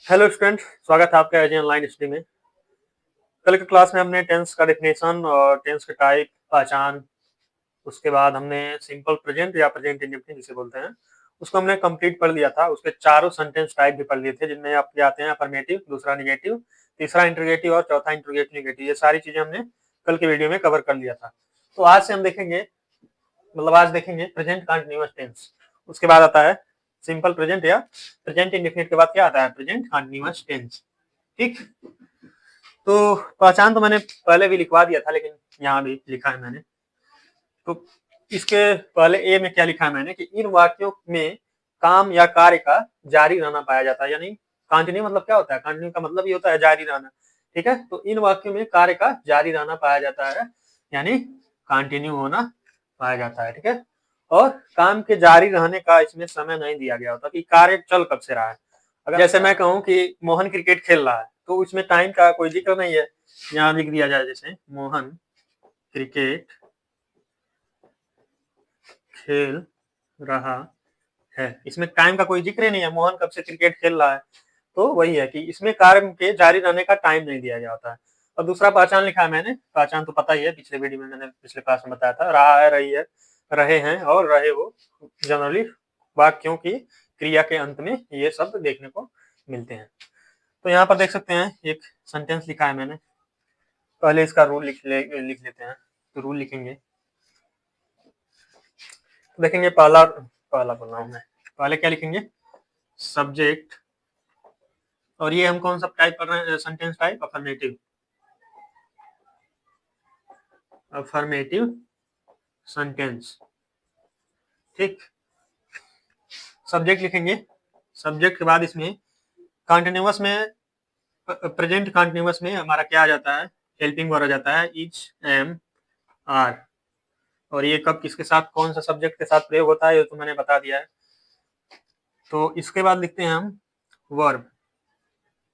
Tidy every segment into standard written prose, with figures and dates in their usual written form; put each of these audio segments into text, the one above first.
Hello student, स्वागत है आपका एजी ऑनलाइन स्टडी में। कल की क्लास में हमने टेंस का डेफिनेशन और टेंस का टाइप, पहचान, उसके बाद हमने सिंपल प्रेजेंट या प्रेजेंट इंडेफिनिट जिसे बोलते हैं उसको हमने कंप्लीट पढ़ लिया था। उसके चारों सेंटेंस टाइप भी पढ़ लिए थे, जिनमें आपके आते हैं अफर्मेटिव, दूसरा निगेटिव, तीसरा इंटरोगेटिव और चौथा इंटरोगेटिव निगेटिव। ये सारी चीजें हमने कल के वीडियो में कवर कर लिया था। तो आज से हम देखेंगे, मतलब आज देखेंगे प्रेजेंट कंटिन्यूअस टेंस। उसके बाद आता है सिंपल प्रेजेंट या प्रेजेंट इंडेफिनिट के बाद क्या आता है? Present continuous tense. ठीक, तो पहचान तो मैंने पहले भी लिखवा दिया था, लेकिन यहाँ भी लिखा है मैंने। तो इसके पहले ए में क्या लिखा है मैंने कि इन वाक्यों में काम या कार्य का जारी रहना पाया जाता है। यानी कंटिन्यू मतलब क्या होता है? कंटिन्यू का मतलब ये होता है जारी रहना। ठीक है, तो इन वाक्यों में कार्य का जारी रहना पाया जाता है, यानी कंटिन्यू होना पाया जाता है। ठीक है, और काम के जारी रहने का इसमें समय नहीं दिया गया होता कि कार्य चल कब से रहा है। अगर जैसे मैं कहूँ कि मोहन क्रिकेट खेल रहा है, तो उसमें टाइम का कोई जिक्र नहीं है। यहाँ लिख दिया जाए जैसे मोहन क्रिकेट खेल रहा है, इसमें टाइम का कोई जिक्र नहीं है, मोहन कब से क्रिकेट खेल रहा है। तो वही है कि इसमें कार्य के जारी रहने का टाइम नहीं दिया गया होता है। और दूसरा पहचान लिखा है मैंने। पहचान तो पता ही है, पिछले वीडियो में मैंने पिछले क्लास में बताया था। रहा है, रही है, रहे हैं और रहे हो जनरली वाक्यों की क्रिया के अंत में ये शब्द देखने को मिलते हैं। तो यहाँ पर देख सकते हैं एक सेंटेंस लिखा है मैंने। पहले इसका रूल लिख लेते हैं। तो रूल लिखेंगे, देखेंगे पहला बोल रहा हूँ मैं। पहले क्या लिखेंगे? सब्जेक्ट, और ये हम कौन सा टाइप कर रहे हैं? Sentence type affirmative, affirmative sentence. ठीक, सब्जेक्ट लिखेंगे। सब्जेक्ट के बाद इसमें कंटिन्यूअस में, प्रेजेंट कंटिन्यूअस में हमारा क्या आ जाता है? हेल्पिंग वर्ब आ जाता है, इच, एम, आर। और ये कब किसके साथ, कौन सा सब्जेक्ट के साथ प्रयोग होता है ये तो मैंने बता दिया है। तो इसके बाद लिखते हैं हम वर्ब,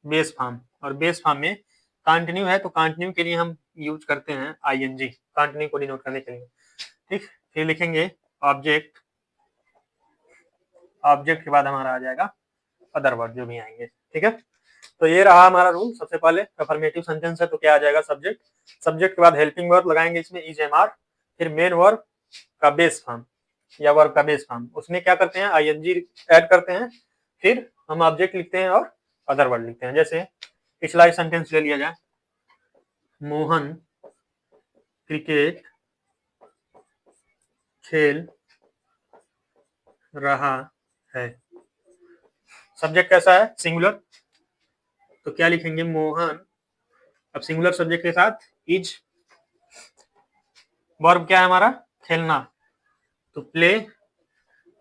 बेस फॉर्म। और बेस फॉर्म में कंटिन्यू है तो कंटिन्यू के लिए हम यूज करते हैं आईएनजी, कंटिन्यू को डिनोट करने के लिए। ठीक, फिर लिखेंगे ऑब्जेक्ट। ऑब्जेक्ट के बाद हमारा आ जाएगा अदर वर्ड जो भी आएंगे। ठीक है, तो ये रहा हमारा रूल। सबसे पहले अफर्मेटिव सेंटेंस है तो क्या आ जाएगा? सब्जेक्ट। सब्जेक्ट के बाद हेल्पिंग वर्ब लगाएंगे इसमें, इज, एम, आर। फिर मेन वर्ब का बेस फॉर्म या वर्ब का बेस फॉर्म, उसमें क्या करते हैं? आईएनजी ऐड करते हैं। फिर हम ऑब्जेक्ट लिखते हैं और अदर वर्ड लिखते हैं। जैसे पिछला सेंटेंस ले लिया जाए, मोहन क्रिकेट खेल रहा है। सब्जेक्ट कैसा है? सिंगुलर, तो क्या लिखेंगे? मोहन। अब सिंगुलर सब्जेक्ट के साथ इज, वर्ब क्या है हमारा? खेलना, तो प्ले,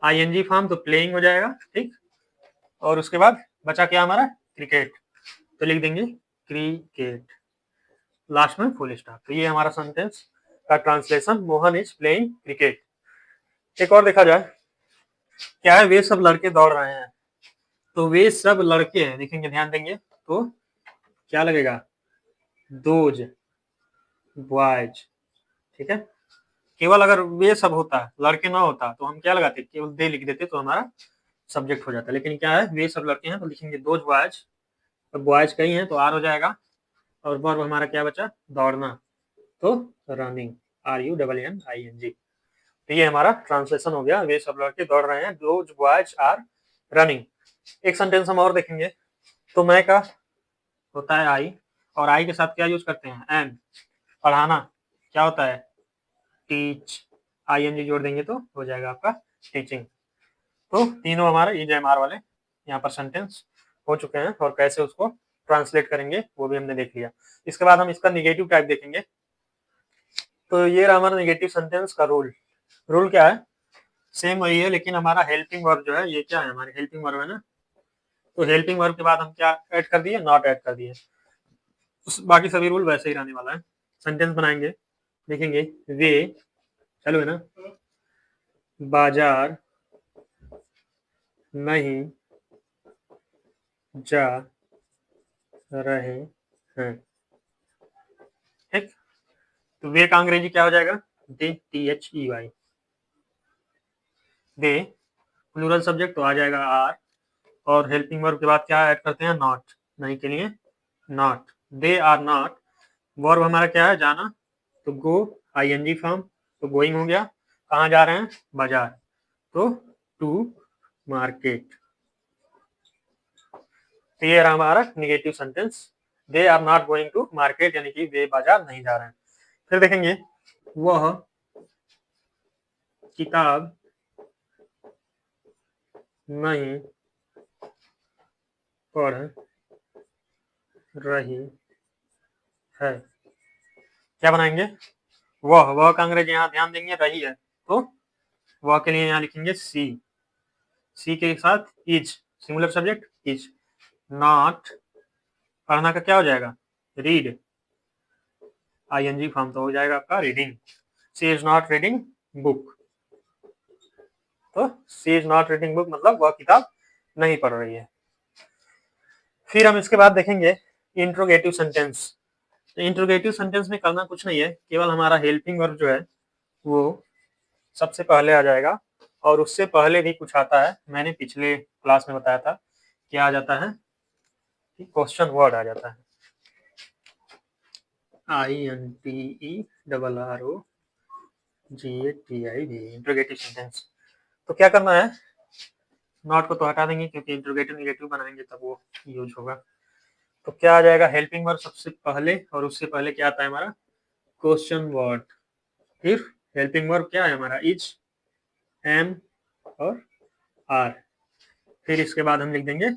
आईएनजी फॉर्म तो प्लेइंग हो जाएगा। ठीक, और उसके बाद बचा क्या हमारा? क्रिकेट, तो लिख देंगे क्रिकेट, लास्ट में फुल स्टॉप। तो ये हमारा सेंटेंस का translation, Mohan is playing cricket. एक और देखा जाए, क्या है? वे सब लड़के दौड़ रहे हैं, तो वे सब लड़के हैं, देखेंगे, ध्यान देंगे तो क्या लगेगा? Those boys. ठीक है, केवल अगर वे सब होता, लड़के ना होता, तो हम क्या लगाते? केवल दे लिख देते तो हमारा सब्जेक्ट हो जाता। लेकिन क्या है? वे सब लड़के हैं तो लिखेंगे दोज बॉयज। तो बॉयज कई हैं तो आर हो जाएगा। और वर्ब हमारा क्या बचा? दौड़ना, तो रनिंग, RUNNING। तो ये हमारा ट्रांसलेशन हो गया, वे सब लड़के दौड़ रहे हैं, दोज बॉयज आर रनिंग। एक सेंटेंस हम और देखेंगे, तो मैं का होता है आई, और आई के साथ क्या यूज करते हैं? एन। पढ़ाना क्या होता है? टीच, ING जोड़ देंगे तो हो जाएगा आपका टीचिंग। तो तीनों हमारे EJMR वाले यहाँ पर सेंटेंस हो चुके हैं, और कैसे उसको ट्रांसलेट करेंगे वो भी हमने देख लिया। इसके बाद हम इसका निगेटिव टाइप देखेंगे। तो ये रहा हमारा निगेटिव सेंटेंस का रूल। रूल क्या है? सेम वही है, लेकिन हमारा हेल्पिंग वर्ब जो है, ये क्या है? हमारी हेल्पिंग वर्ब है ना। तो हेल्पिंग वर्ब के बाद हम क्या ऐड कर दिए? नॉट ऐड कर दिए। बाकी सभी रूल वैसे ही रहने वाला है। सेंटेंस बनाएंगे, देखेंगे वे, चलो है ना, बाजार नहीं जा रहे हैं। ठीक, तो वे का अंग्रेजी क्या हो जाएगा? दे, THEY। दे प्लूरल सब्जेक्ट तो आ जाएगा आर, और हेल्पिंग वर्ब के बाद क्या ऐड करते हैं, नॉट, नहीं के लिए not, they are not, verb हमारा क्या है, जाना, तो गो, आईएनजी फॉर्म, तो गोइंग हो गया, कहाँ जा रहे हैं, बाजार, तो टू मार्केट। तो ये रहा हमारा negative sentence, they are not going to market, यानी कि वे बाजार नहीं जा रहे हैं। फिर देखेंगे, वह किताब नहीं पढ़ रही है। क्या बनाएंगे, वह का अंग्रेजी यहाँ ध्यान देंगे, रही है, तो वह के लिए यहाँ लिखेंगे सी, सी के साथ is, singular subject is, not, पढ़ना का क्या हो जाएगा, रीड, आईएनजी फॉर्म तो हो जाएगा आपका reading, she is not reading book, तो she is not reading book मतलब वह किताब नहीं पढ़ रही है। फिर हम इसके बाद देखेंगे इंट्रोगेटिव सेंटेंस। तो इंट्रोगेटिव सेंटेंस में करना कुछ नहीं है, केवल हमारा हेल्पिंग वर्ब जो है वो सबसे पहले आ जाएगा, और उससे पहले भी कुछ आता है, मैंने पिछले क्लास में बताया था, क्या आ जाता है, क्वेश्चन वर्ड आ जाता है, INTERROGATIV, इंट्रोगेटिव सेंटेंस। तो क्या करना है, नॉट को तो हटा देंगे क्योंकि इंट्रोगेटिव निगेटिव बनाएंगे तब वो यूज होगा। तो क्या आ जाएगा, हेल्पिंग वर्ब सबसे पहले, और उससे पहले क्या आता है हमारा, क्वेश्चन वर्ड, फिर हेल्पिंग वर्ब क्या है हमारा, इज, एम और आर, फिर इसके बाद हम लिख देंगे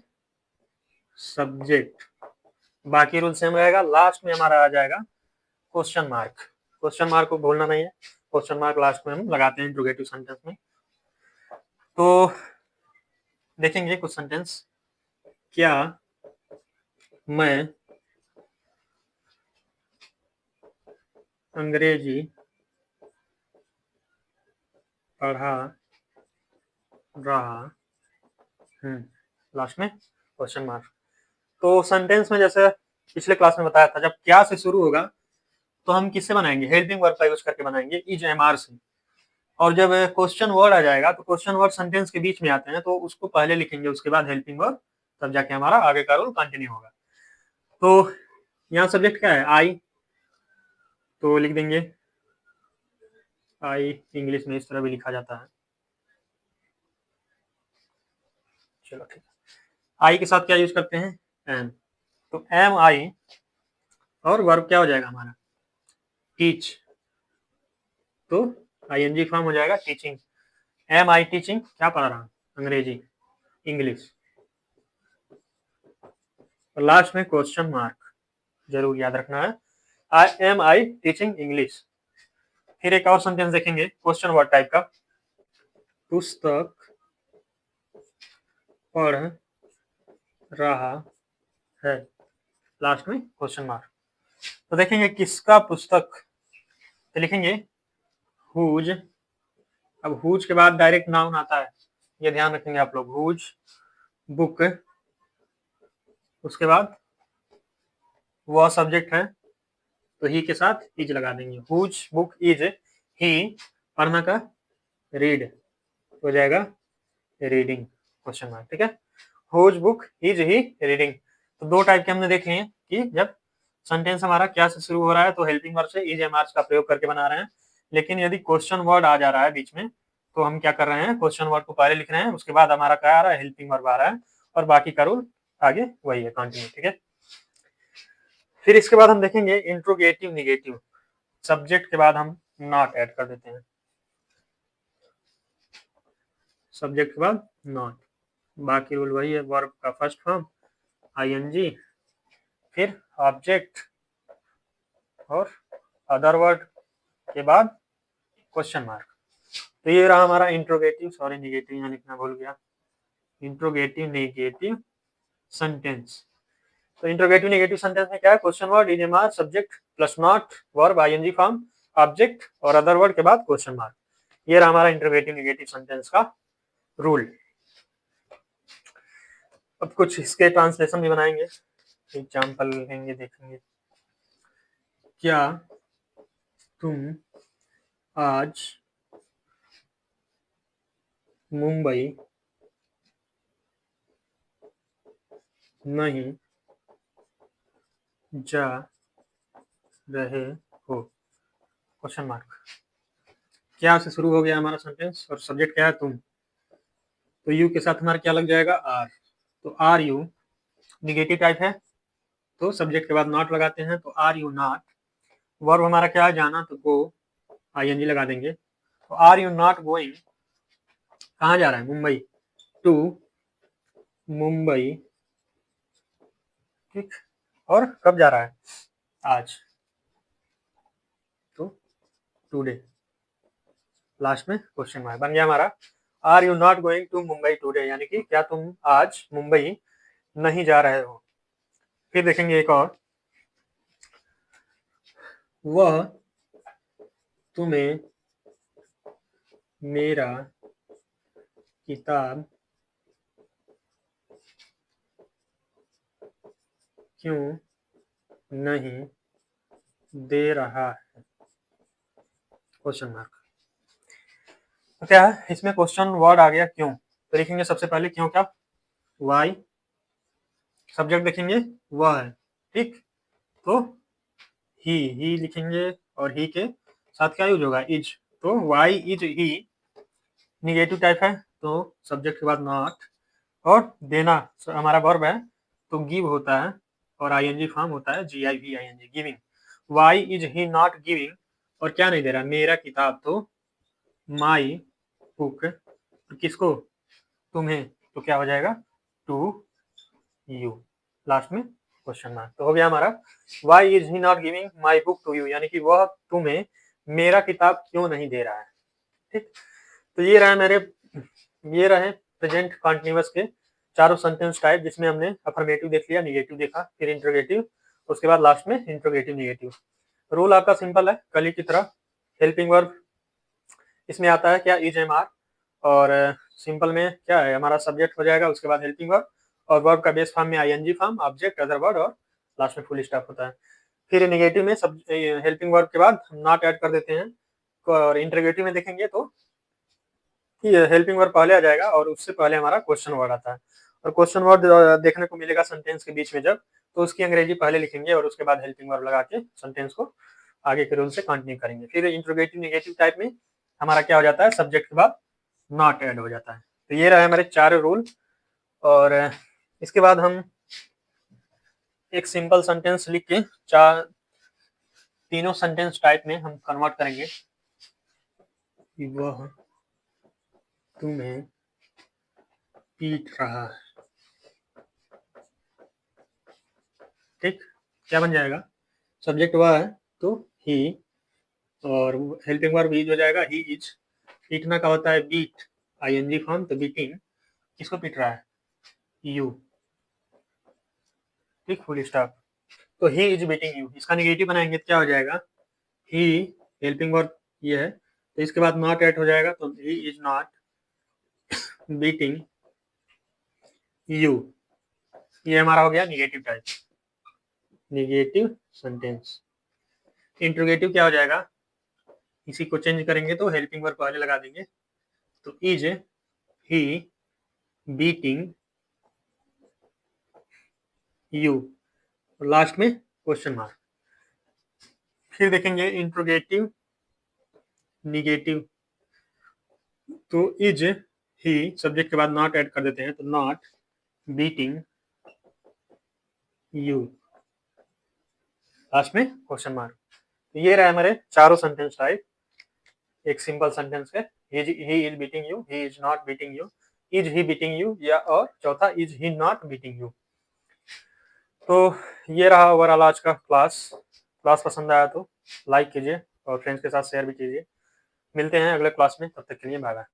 सब्जेक्ट, बाकी रूल सेम रहेगा, लास्ट में हमारा आ जाएगा क्वेश्चन मार्क, क्वेश्चन मार्क को भूलना नहीं है, क्वेश्चन मार्क लास्ट में हम लगाते हैं इंट्रोगेटिव सेंटेंस में। तो देखेंगे कुछ सेंटेंस, क्या मैं अंग्रेजी पढ़ा रहा हूँ, लास्ट में क्वेश्चन मार्क। तो सेंटेंस में जैसे पिछले क्लास में बताया था, जब क्या से शुरू होगा तो हम किससे बनाएंगे, हेल्पिंग वर्ब का यूज करके बनाएंगे, इज, एम, आर से, और जब क्वेश्चन वर्ड आ जाएगा तो क्वेश्चन वर्ड सेंटेंस के बीच में आते हैं, तो उसको पहले लिखेंगे, उसके बाद हेल्पिंग वर्ब, तब जाके हमारा आगे का रूल कंटिन्यू होगा। तो यहाँ सब्जेक्ट क्या है, आई, तो लिख देंगे आई, इंग्लिश में इस तरह भी लिखा जाता है, चलो ठीक है, आई के साथ क्या यूज करते हैं, एम, तो एम आई, और वर्ब क्या हो जाएगा हमारा, टीच, तो आईएनजी फॉर्म हो जाएगा टीचिंग, एम आई टीचिंग, क्या पढ़ा रहा, अंग्रेजी, इंग्लिश, और लास्ट में क्वेश्चन मार्क जरूर याद रखना है, आई टीचिंग इंग्लिश। फिर एक और सेंटेंस देखेंगे क्वेश्चन वर्ड टाइप का, पुस्तक पढ़ रहा है, लास्ट में क्वेश्चन मार्क। तो देखेंगे किसका पुस्तक, तो लिखेंगे हुज, अब हुज के बाद डायरेक्ट नाउन आता है, ये ध्यान रखेंगे आप लोग, हुज बुक, उसके बाद वह सब्जेक्ट है तो ही के साथ इज लगा देंगे, हुज बुक इज ही, पढ़ना का रीड, हो जाएगा रीडिंग, क्वेश्चन मार्क, ठीक है, whose book is he reading. तो दो टाइप के हमने देखे हैं कि जब सेंटेंस हमारा क्या से शुरू हो रहा है तो हेल्पिंग वर्ब से इज, एम, आर का प्रयोग करके बना रहे हैं, लेकिन यदि क्वेश्चन वर्ड आ जा रहा है बीच में तो हम क्या कर रहे हैं, क्वेश्चन वर्ड को पहले लिख रहे हैं, उसके बाद हमारा क्या आ रहा है, हेल्पिंग वर्ब आ रहा है, और बाकी का रूल आगे वही है, कंटिन्यू, ठीक है। फिर इसके बाद हम देखेंगे इंट्रोगेटिव निगेटिव, सब्जेक्ट के बाद हम नॉट ऐड कर देते हैं, सब्जेक्ट के बाद नॉट, बाकी रूल वही है, वर्ब का फर्स्ट फॉर्म आईएनजी, फिर ऑब्जेक्ट, और अदर वर्ड के बाद क्वेश्चन मार्क। तो ये रहा हमारा इंट्रोगेटिव, सॉरी निगेटिव यहाँ लिखना भूल गया, इंट्रोगेटिव निगेटिव सेंटेंस। तो इंट्रोगेटिव निगेटिव सेंटेंस में क्या है, question word, is, am, are, subject plus not, verb I N G form, object और अदर वर्ड के बाद क्वेश्चन मार्क। ये रहा हमारा इंट्रोगेटिव निगेटिव सेंटेंस का रूल। अब कुछ इसके ट्रांसलेशन भी बनाएंगे, एग्जाम्पल लेंगे, देखेंगे, क्या तुम आज मुंबई नहीं जा रहे हो, क्वेश्चन मार्क। क्या से शुरू हो गया हमारा सेंटेंस और सब्जेक्ट क्या है, तुम। तो यू के साथ हमारा क्या लग जाएगा, आर। तो आर यू निगेटिव टाइप है, तो सब्जेक्ट के बाद नॉट लगाते हैं, तो आर यू नॉट। वर्ब हमारा क्या है, जाना, तो गो, आईएनजी लगा देंगे। तो आर यू नॉट गोइंग, कहाँ जा रहा है, मुंबई, टू मुंबई, ठीक। और कब जा रहा है, आज, तो टुडे, लास्ट में क्वेश्चन मार्क बन गया हमारा। Are you not going to Mumbai today, यानी कि क्या तुम आज मुंबई नहीं जा रहे हो। फिर देखेंगे एक और, वह तुम्हें मेरा किताब क्यों नहीं दे रहा है, क्वेश्चन मार्क। तो क्या है, इसमें क्वेश्चन वर्ड आ गया क्यों। तो लिखेंगे सबसे पहले क्यों, क्या, वाई। सब्जेक्ट देखेंगे वह है, ठीक। तो ही लिखेंगे, और ही के साथ क्या यूज होगा, इज। तो why is he negative type है, तो सब्जेक्ट के बाद नॉट। और देना हमारा वर्ब है, तो गिव होता है, और आईएनजी फॉर्म होता है GIV, giving. Why is he not giving, और क्या नहीं दे रहा, मेरा किताब, तो माई बुक। किसको, तुम्हें, तो क्या हो जाएगा, टू यू, लास्ट में क्वेश्चन मार्क। तो हो गया हमारा, why is he not giving my book to you, यानी कि वह तुम्हें मेरा किताब क्यों नहीं दे रहा है, ठीक। तो ये रहे प्रेजेंट कॉन्टिन्यूअस के चारों सेंटेंस टाइप, जिसमें हमने अफर्मेटिव देख लिया, निगेटिव देखा, फिर इंट्रोगेटिव, उसके बाद लास्ट में इंट्रोगेटिव निगेटिव। रूल आपका सिंपल है, कल की तरह। हेल्पिंग वर्ब इसमें आता है क्या, इज एम आर, और सिंपल में क्या है, हमारा सब्जेक्ट हो जाएगा, उसके बाद हेल्पिंग वर्ब, और वर्ब का बेस फॉर्म में I N G form, object, other word, और लास्ट में फुल स्टॉप होता है। फिर निगेटिव में सब हेल्पिंग वर्ब के बाद नॉट ऐड कर देते हैं, और इंट्रोगेटिव में देखेंगे तो हेल्पिंग वर्ब पहले आ जाएगा, और उससे पहले हमारा क्वेश्चन वर्ड आता है। और क्वेश्चन वर्ड देखने को मिलेगा सेंटेंस के बीच में जब, तो उसकी अंग्रेजी पहले लिखेंगे, और उसके बाद हेल्पिंग वर्ब लगा के सेंटेंस को आगे के रूल से कंटिन्यू करेंगे। फिर इंट्रोगेटिव निगेटिव टाइप में हमारा क्या हो जाता है, सब्जेक्ट के बाद नॉट ऐड हो जाता है। तो ये रहे हमारे 4 रूल। और इसके बाद हम एक सिंपल सेंटेंस लिख के तीनों सेंटेंस टाइप में हम कन्वर्ट करेंगे। वह तुम्हें पीट रहा है, ठीक। क्या बन जाएगा, सब्जेक्ट वह है, तो ही, और हेल्पिंग वर्ब इज हो जाएगा, ही इज। पीटना का होता है बीट, आईएनजी फॉर्म, तो बीटिंग, किसको पीट रहा है, यू, ठीक, फुल स्टॉप। तो ही इज बीटिंग यू, इसका निगेटिव बनाएंगे तो क्या हो जाएगा, ही, हेल्पिंग वर्ब ये है, तो इसके बाद नॉट ऐड हो जाएगा, तो he is not beating you. ये हमारा हो गया negative type, negative sentence. Interrogative क्या हो जाएगा, इसी को चेंज करेंगे, तो हेल्पिंग वर्ब पहले लगा देंगे, तो is he beating you, last में क्वेश्चन मार्क। फिर देखेंगे इंट्रोगेटिव निगेटिव, तो इज ही, सब्जेक्ट के बाद नॉट ऐड कर देते हैं, तो नॉट बीटिंग यू, लास्ट में क्वेश्चन मार्क। तो ये रहे हमारे चारों सेंटेंस टाइप, एक सिंपल सेंटेंस है, he is beating you, he is not beating you, is he beating you, या और चौथा is he not beating you. तो ये रहा ओवरऑल आज का क्लास पसंद आया तो लाइक कीजिए, और फ्रेंड्स के साथ शेयर भी कीजिए। मिलते हैं अगले क्लास में, तब तक के लिए बाय बाय।